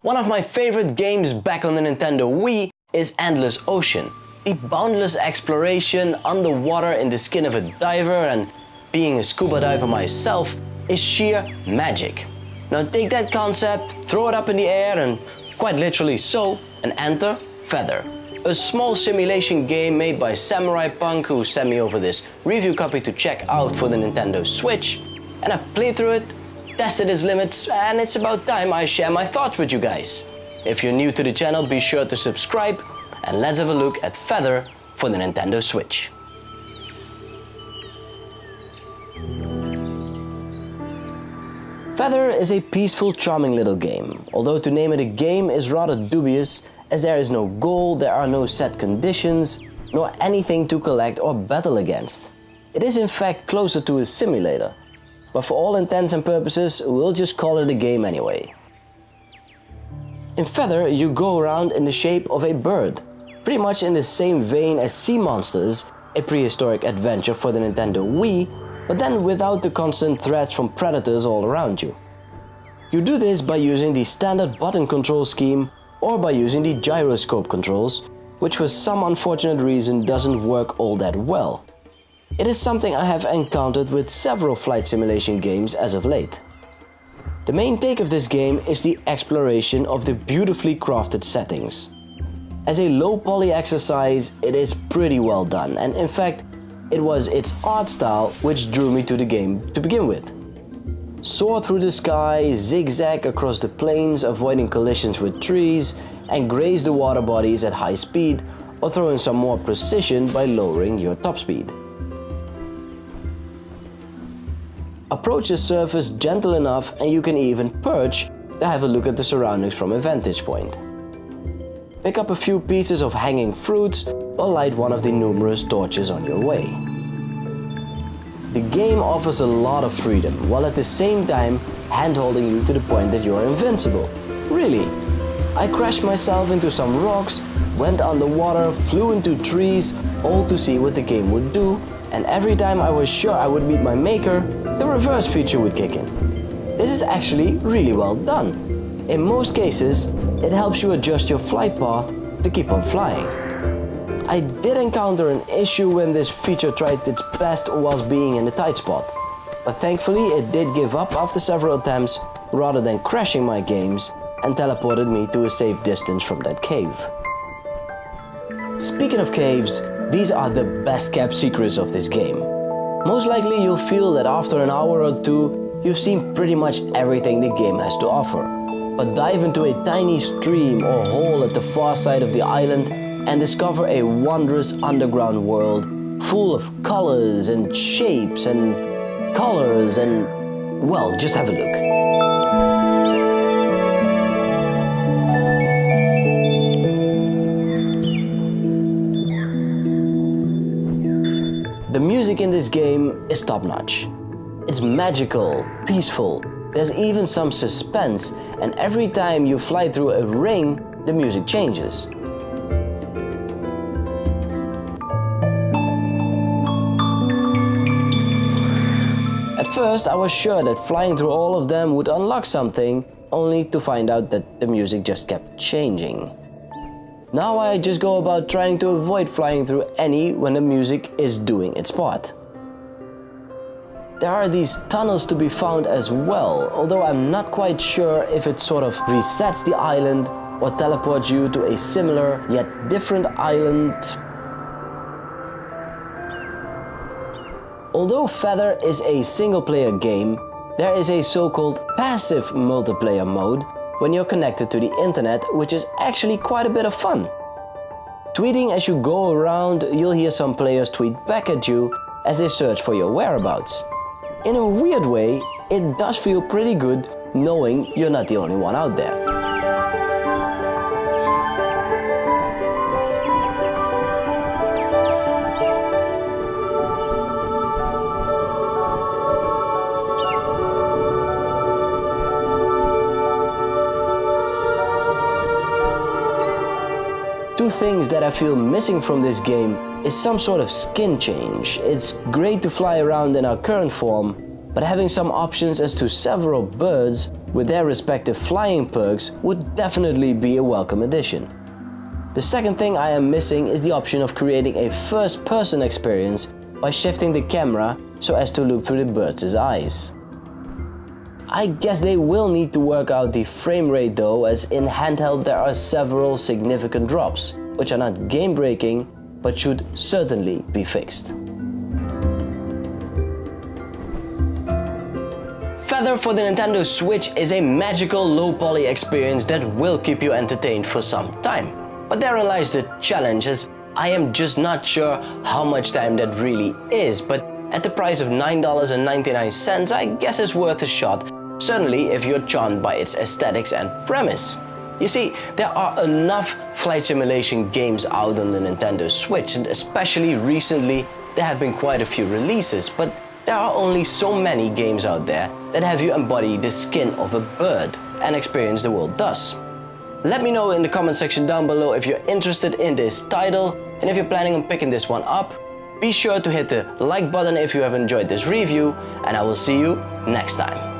One of my favorite games back on the Nintendo Wii is Endless Ocean. The boundless exploration underwater in the skin of a diver, and being a scuba diver myself is sheer magic. Now take that concept, throw it up in the air, and quite literally so, and enter Feather. A small simulation game made by Samurai Punk, who sent me over this review copy to check out for the Nintendo Switch. And I've played through it, tested its limits, and it's about time I share my thoughts with you guys. If you're new to the channel, be sure to subscribe, and let's have a look at Feather for the Nintendo Switch. Feather is a peaceful, charming little game, although to name it a game is rather dubious, as there is no goal, there are no set conditions, nor anything to collect or battle against. It is in fact closer to a simulator, but for all intents and purposes, we'll just call it a game anyway. In Feather, you go around in the shape of a bird, pretty much in the same vein as Sea Monsters, a prehistoric adventure for the Nintendo Wii, but then without the constant threats from predators all around you. You do this by using the standard button control scheme or by using the gyroscope controls, which for some unfortunate reason doesn't work all that well. It is something I have encountered with several flight simulation games as of late. The main take of this game is the exploration of the beautifully crafted settings. As a low poly exercise, it is pretty well done, and in fact, it was its art style which drew me to the game to begin with. Soar through the sky, zigzag across the plains, avoiding collisions with trees, and graze the water bodies at high speed, or throw in some more precision by lowering your top speed. Approach the surface gentle enough, and you can even perch to have a look at the surroundings from a vantage point. Pick up a few pieces of hanging fruits or light one of the numerous torches on your way. The game offers a lot of freedom, while at the same time hand-holding you to the point that you are invincible. Really, I crashed myself into some rocks, went underwater, flew into trees, all to see what the game would do, and every time I was sure I would meet my maker, the reverse feature would kick in. This is actually really well done. In most cases, it helps you adjust your flight path to keep on flying. I did encounter an issue when this feature tried its best whilst being in a tight spot, but thankfully it did give up after several attempts rather than crashing my games and teleported me to a safe distance from that cave. Speaking of caves, these are the best kept secrets of this game. Most likely you'll feel that after an hour or two, you've seen pretty much everything the game has to offer. But dive into a tiny stream or hole at the far side of the island and discover a wondrous underground world full of colors and shapes and colors and, well, just have a look. The music in this game is top-notch. It's magical, peaceful, there's even some suspense, and every time you fly through a ring, the music changes. At first I was sure that flying through all of them would unlock something, only to find out that the music just kept changing. Now I just go about trying to avoid flying through any when the music is doing its part. There are these tunnels to be found as well, although I'm not quite sure if it sort of resets the island or teleports you to a similar yet different island. Although Feather is a single-player game, there is a so-called passive multiplayer mode when you're connected to the internet, which is actually quite a bit of fun. Tweeting as you go around, you'll hear some players tweet back at you as they search for your whereabouts. In a weird way, it does feel pretty good knowing you're not the only one out there. Two things that I feel missing from this game is some sort of skin change. It's great to fly around in our current form, but having some options as to several birds with their respective flying perks would definitely be a welcome addition. The second thing I am missing is the option of creating a first-person experience by shifting the camera so as to look through the bird's eyes. I guess they will need to work out the frame rate though, as in handheld there are several significant drops, which are not game-breaking, but should certainly be fixed. Feather for the Nintendo Switch is a magical low-poly experience that will keep you entertained for some time. But therein lies the challenge, as I am just not sure how much time that really is, but at the price of $9.99 I guess it's worth a shot, certainly if you're charmed by its aesthetics and premise. You see, there are enough flight simulation games out on the Nintendo Switch, and especially recently there have been quite a few releases, but there are only so many games out there that have you embody the skin of a bird and experience the world thus. Let me know in the comment section down below if you're interested in this title, and if you're planning on picking this one up. Be sure to hit the like button if you have enjoyed this review, and I will see you next time.